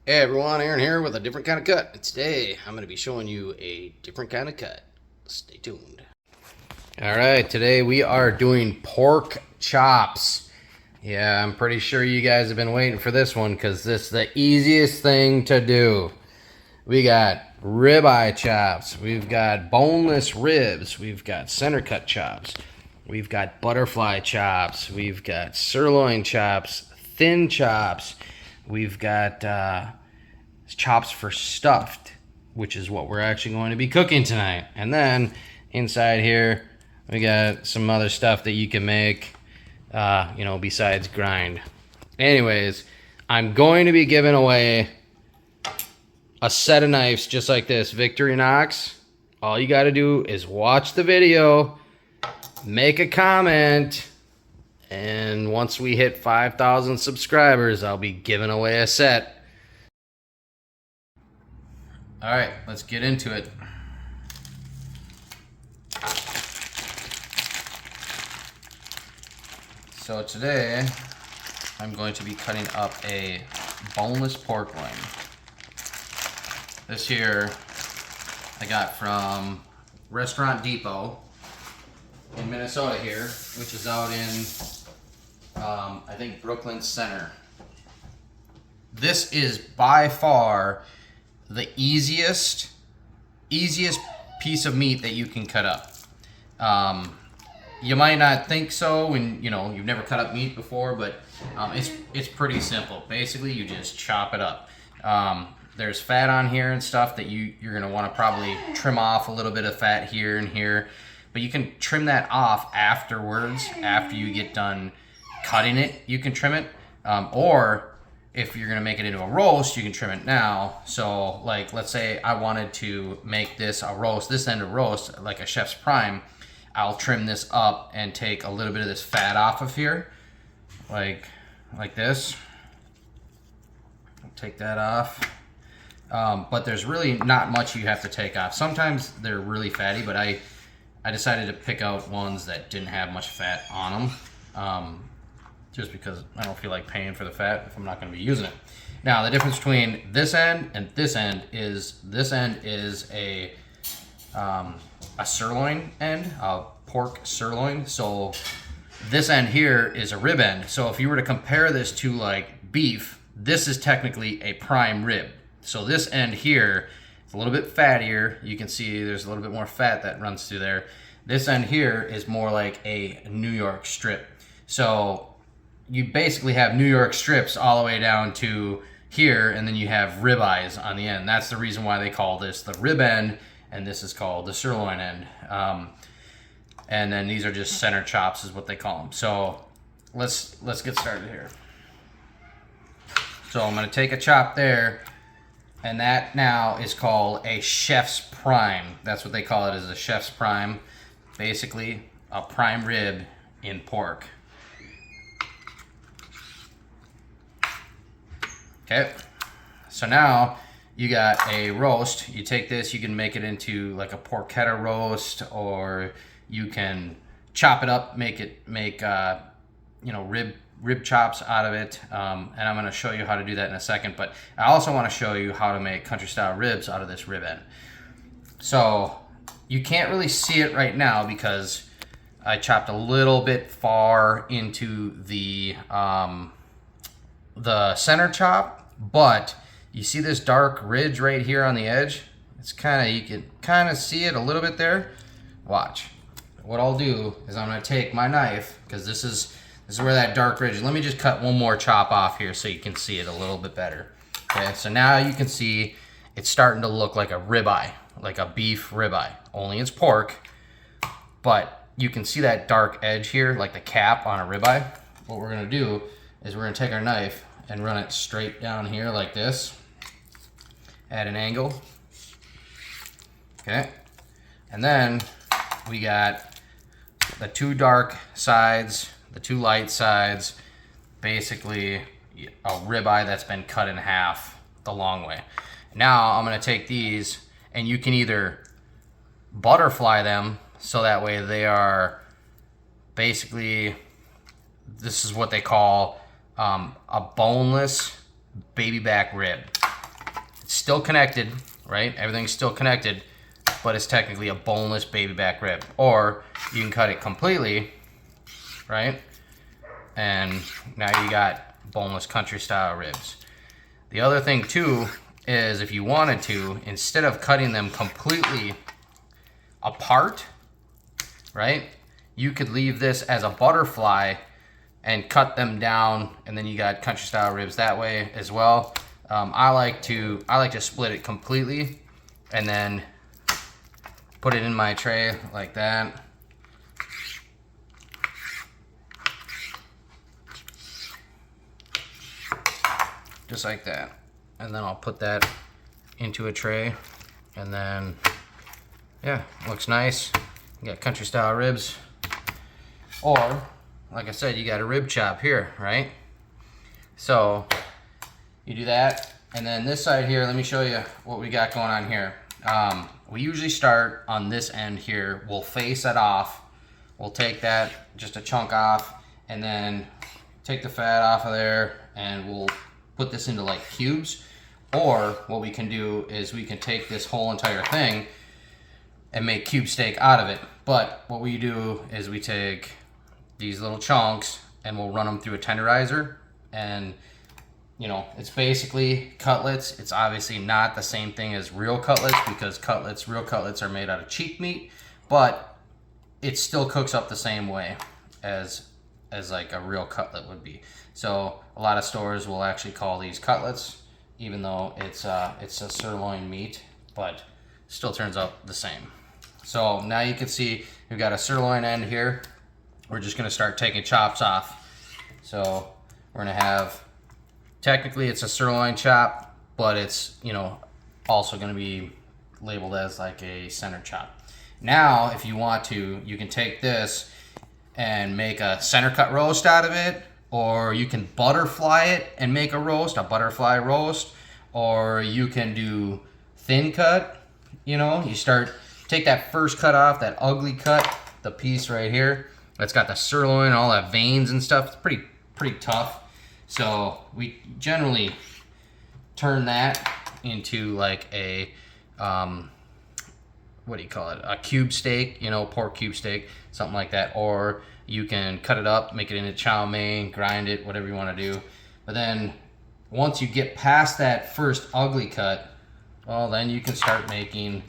Hey everyone, Aaron here with a different kind of cut. And today I'm going to be showing you a different kind of cut. Stay tuned. Alright, today we are doing pork chops. Yeah, I'm pretty sure you guys have been waiting for this one because this is the easiest thing to do. We got ribeye chops, we've got boneless ribs, we've got center cut chops, we've got butterfly chops, we've got sirloin chops, thin chops, we've got chops for stuffed, which is what we're actually going to be cooking tonight. And then inside here, we got some other stuff that you can make, besides grind. Anyways, I'm going to be giving away a set of knives just like this, Victorinox. All you got to do is watch the video, make a comment, and once we hit 5,000 subscribers, I'll be giving away a set. All right, let's get into it. So today, I'm going to be cutting up a boneless pork loin. This here I got from Restaurant Depot in Minnesota here, which is out in, I think, Brooklyn Center. This is by far the easiest piece of meat that you can cut up. You might not think so when you've never cut up meat before, but it's pretty simple. Basically, you just chop it up. There's fat on here and stuff that you're gonna want to probably trim off a little bit of fat here and here, but you can trim that off afterwards. After you get done cutting it, you can trim it, or if you're gonna make it into a roast, you can trim it now. So, like, let's say I wanted to make this a roast, this end a roast, like a chef's prime. I'll trim this up and take a little bit of this fat off of here, like this. I'll take that off. But there's really not much you have to take off. Sometimes they're really fatty, but I decided to pick out ones that didn't have much fat on them, just because I don't feel like paying for the fat if I'm not going to be using it. Now, the difference between this end and this end is a sirloin end, a pork sirloin. So this end here is a rib end. So if you were to compare this to like beef, this is technically a prime rib. So this end here is a little bit fattier. You can see there's a little bit more fat that runs through there. This end here is more like a New York strip. So you basically have New York strips all the way down to here, and then you have rib eyes on the end. That's the reason why they call this the rib end, and this is called the sirloin end. And then these are just center chops is what they call them. So let's get started here. So I'm gonna take a chop there, and that now is called a chef's prime. That's what they call it, is a chef's prime. Basically, a prime rib in pork. Okay, so now you got a roast. You take this, you can make it into like a porchetta roast, or you can chop it up, make rib chops out of it, and I'm going to show you how to do that in a second. But I also want to show you how to make country style ribs out of this rib end. So you can't really see it right now because I chopped a little bit far into the center chop, but you see this dark ridge right here on the edge? You can kind of see it a little bit there. Watch. What I'll do is I'm going to take my knife, because this is where that dark ridge is. Let me just cut one more chop off here so you can see it a little bit better. Okay, so now you can see it's starting to look like a ribeye, like a beef ribeye, only it's pork. But you can see that dark edge here, like the cap on a ribeye. What we're going to do is we're going to take our knife and run it straight down here like this at an angle. Okay, and then we got the two dark sides, the two light sides, basically a ribeye that's been cut in half the long way. Now I'm going to take these, and you can either butterfly them so that way they are basically, this is what they call a boneless baby back rib. It's still connected, right? Everything's still connected, but it's technically a boneless baby back rib. Or you can cut it completely, right? And now you got boneless country style ribs. The other thing too is if you wanted to, instead of cutting them completely apart, right? You could leave this as a butterfly and cut them down, and then you got country style ribs that way as well. I like to split it completely and then put it in my tray like that. Just like that. And then I'll put that into a tray, and then, yeah, looks nice. You got country style ribs. Or, like I said, you got a rib chop here, right? So, you do that, and then this side here, let me show you what we got going on here. We usually start on this end here. We'll face it off. We'll take that, just a chunk off, and then take the fat off of there, and we'll put this into like cubes. Or what we can do is we can take this whole entire thing and make cube steak out of it. But what we do is we take these little chunks and we'll run them through a tenderizer, and you know, it's basically cutlets. It's obviously not the same thing as real cutlets, because real cutlets are made out of cheek meat, but it still cooks up the same way as like a real cutlet would be. So a lot of stores will actually call these cutlets, even though it's a sirloin meat, but still turns out the same. So now you can see we've got a sirloin end here. We're just gonna start taking chops off. So we're gonna have, technically it's a sirloin chop, but it's, you know, also gonna be labeled as like a center chop. Now, if you want to, you can take this and make a center cut roast out of it, or you can butterfly it and make a roast, a butterfly roast, or you can do thin cut. You know, you take that first cut off, that ugly cut, the piece right here that's got the sirloin and all that veins and stuff. It's pretty tough. So we generally turn that into like a what do you call it, a cube steak, you know, pork cube steak, something like that. Or you can cut it up, make it into chow mein, grind it, whatever you want to do. But then once you get past that first ugly cut, well, then you can start making,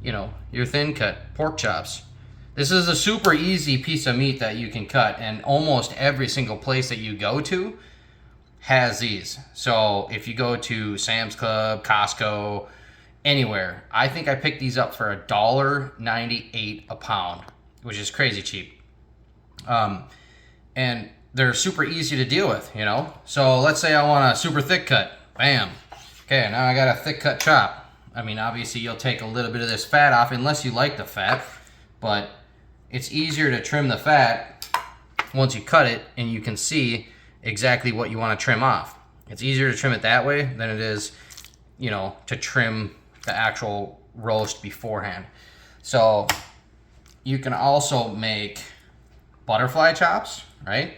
you know, your thin cut pork chops. This is a super easy piece of meat that you can cut, and almost every single place that you go to has these. So if you go to Sam's Club, Costco, anywhere, I think I picked these up for $1.98 a pound, which is crazy cheap. And they're super easy to deal with, you know? So let's say I want a super thick cut. Bam. Okay, now I got a thick cut chop. I mean, obviously you'll take a little bit of this fat off unless you like the fat, but it's easier to trim the fat once you cut it and you can see exactly what you want to trim off. It's easier to trim it that way than it is, you know, to trim the actual roast beforehand. So you can also make butterfly chops, right?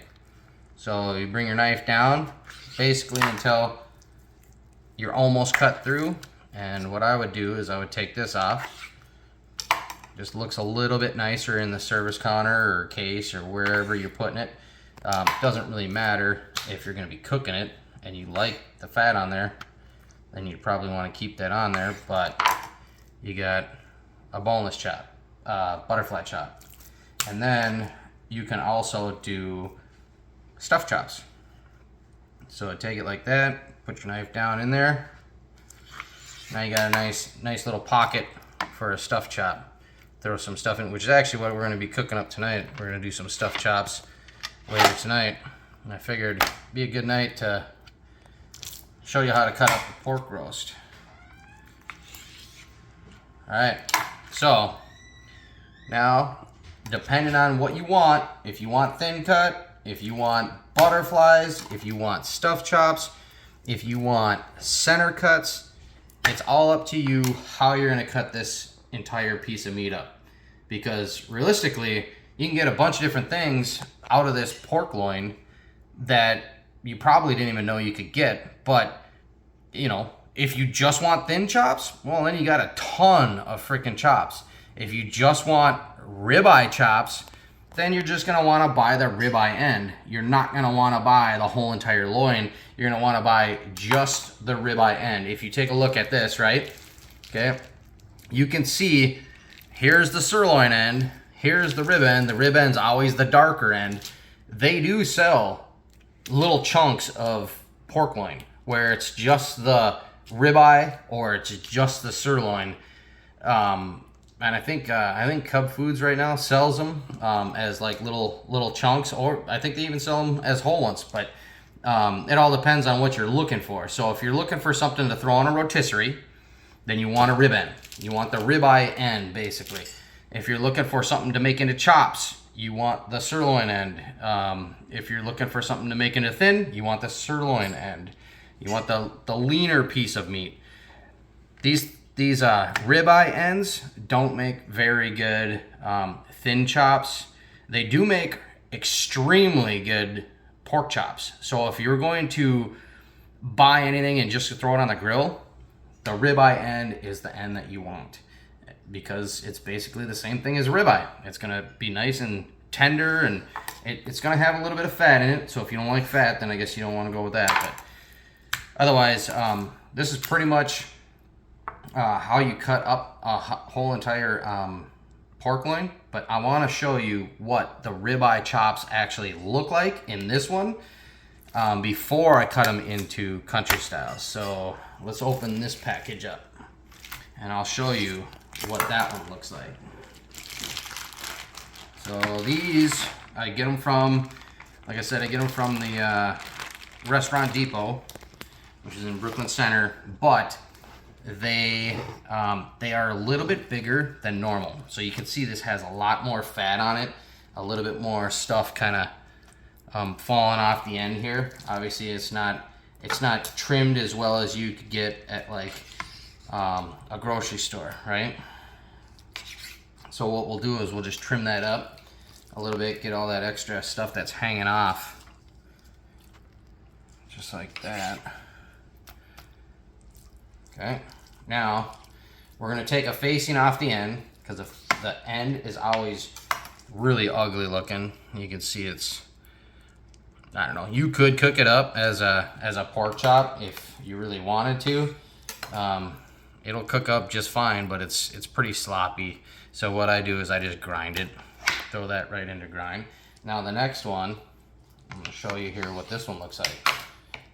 So you bring your knife down basically until you're almost cut through. And what I would do is I would take this off. Just looks a little bit nicer in the service counter or case or wherever you're putting it. Doesn't really matter if you're going to be cooking it and you like the fat on there, then you probably want to keep that on there. But you got a boneless chop, butterfly chop. And then you can also do stuffed chops. So take it like that, put your knife down in there. Now you got a nice little pocket for a stuffed chop. Throw some stuff in, which is actually what we're going to be cooking up tonight. We're going to do some stuffed chops later tonight. And I figured it'd be a good night to show you how to cut up a pork roast. Alright, so now depending on what you want, if you want thin cut, if you want butterflies, if you want stuffed chops, if you want center cuts, it's all up to you how you're going to cut this entire piece of meat up. Because realistically, you can get a bunch of different things out of this pork loin that you probably didn't even know you could get. But, you know, if you just want thin chops, well, then you got a ton of freaking chops. If you just want ribeye chops, then you're just gonna wanna buy the ribeye end. You're not gonna wanna buy the whole entire loin. You're gonna wanna buy just the ribeye end. If you take a look at this, right? Okay, you can see here's the sirloin end, here's the rib end. The rib end's always the darker end. They do sell little chunks of pork loin where it's just the ribeye or it's just the sirloin. And I think Cub Foods right now sells them as like little chunks, or I think they even sell them as whole ones. But it all depends on what you're looking for. So if you're looking for something to throw on a rotisserie, then you want a rib end. You want the ribeye end, basically. If you're looking for something to make into chops, you want the sirloin end. If you're looking for something to make into thin, you want the sirloin end. You want the leaner piece of meat. These ribeye ends don't make very good thin chops. They do make extremely good pork chops. So if you're going to buy anything and just throw it on the grill, the ribeye end is the end that you want, because it's basically the same thing as ribeye. It's gonna be nice and tender, and it's gonna have a little bit of fat in it. So if you don't like fat, then I guess you don't want to go with that. But otherwise, this is pretty much how you cut up a whole entire pork loin. But I want to show you what the ribeye chops actually look like in this one before I cut them into country style. So let's open this package up and I'll show you what that one looks like. So these, I get them from, like I said, I get them from the Restaurant Depot, which is in Brooklyn Center, but they are a little bit bigger than normal. So you can see this has a lot more fat on it, a little bit more stuff kind of falling off the end here. Obviously it's not trimmed as well as you could get at like a grocery store, right? So what we'll do is we'll just trim that up a little bit, get all that extra stuff that's hanging off, just like that. Okay, now we're gonna take a facing off the end, because the end is always really ugly looking. You can see it's, I don't know, you could cook it up as a pork chop if you really wanted to. It'll cook up just fine, but it's pretty sloppy. So what I do is I just grind it, throw that right into grind. Now the next one, I'm gonna show you here what this one looks like.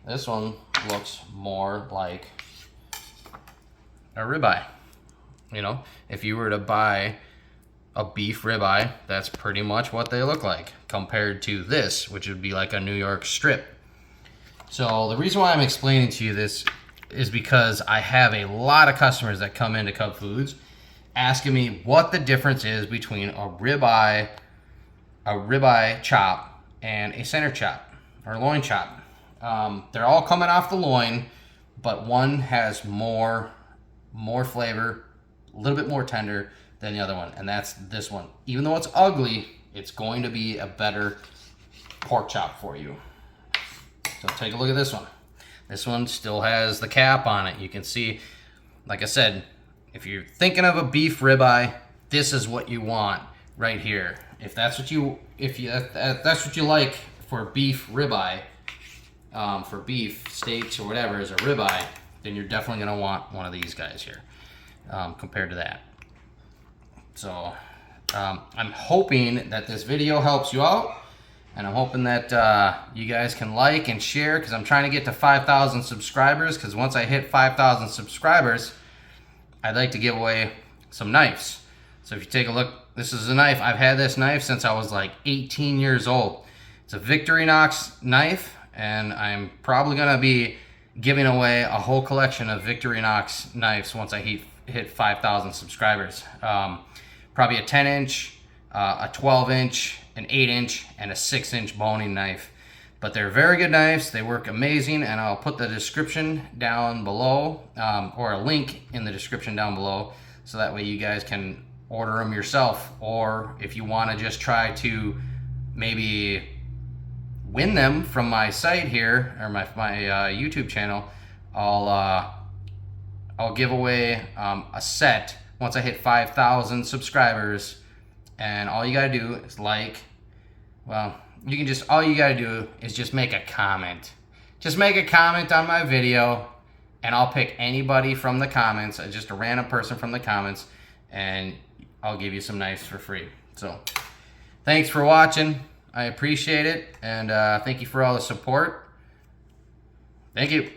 This one looks more like a ribeye. You know, if you were to buy a beef ribeye, that's pretty much what they look like compared to this, which would be like a New York strip. So the reason why I'm explaining to you this is because I have a lot of customers that come into Cub Foods asking me what the difference is between a ribeye chop and a center chop or loin chop. They're all coming off the loin, but one has more flavor, a little bit more tender than the other one, and that's this one. Even though it's ugly, it's going to be a better pork chop for you. So take a look at this one. This one still has the cap on it. You can see, like I said, if you're thinking of a beef ribeye, this is what you want right here. If that's what you like for beef ribeye, for beef steaks or whatever is a ribeye, then you're definitely gonna want one of these guys here compared to that. So I'm hoping that this video helps you out, and I'm hoping that you guys can like and share, because I'm trying to get to 5,000 subscribers, because once I hit 5,000 subscribers, I'd like to give away some knives. So if you take a look, this is a knife. I've had this knife since I was like 18 years old. It's a Victorinox knife, and I'm probably gonna be giving away a whole collection of Victorinox knives once I hit 5,000 subscribers. Probably a 10-inch, a 12-inch, an 8-inch, and a 6-inch boning knife. But they're very good knives. They work amazing, and I'll put the description down below, or a link in the description down below, so that way you guys can order them yourself. Or if you want to just try to maybe win them from my site here, or my YouTube channel, I'll give away a set once I hit 5,000 subscribers. And all you gotta do is all you gotta do is just make a comment. Just make a comment on my video, and I'll pick anybody from the comments, just a random person from the comments, and I'll give you some knives for free. So thanks for watching. I appreciate it, and thank you for all the support. Thank you.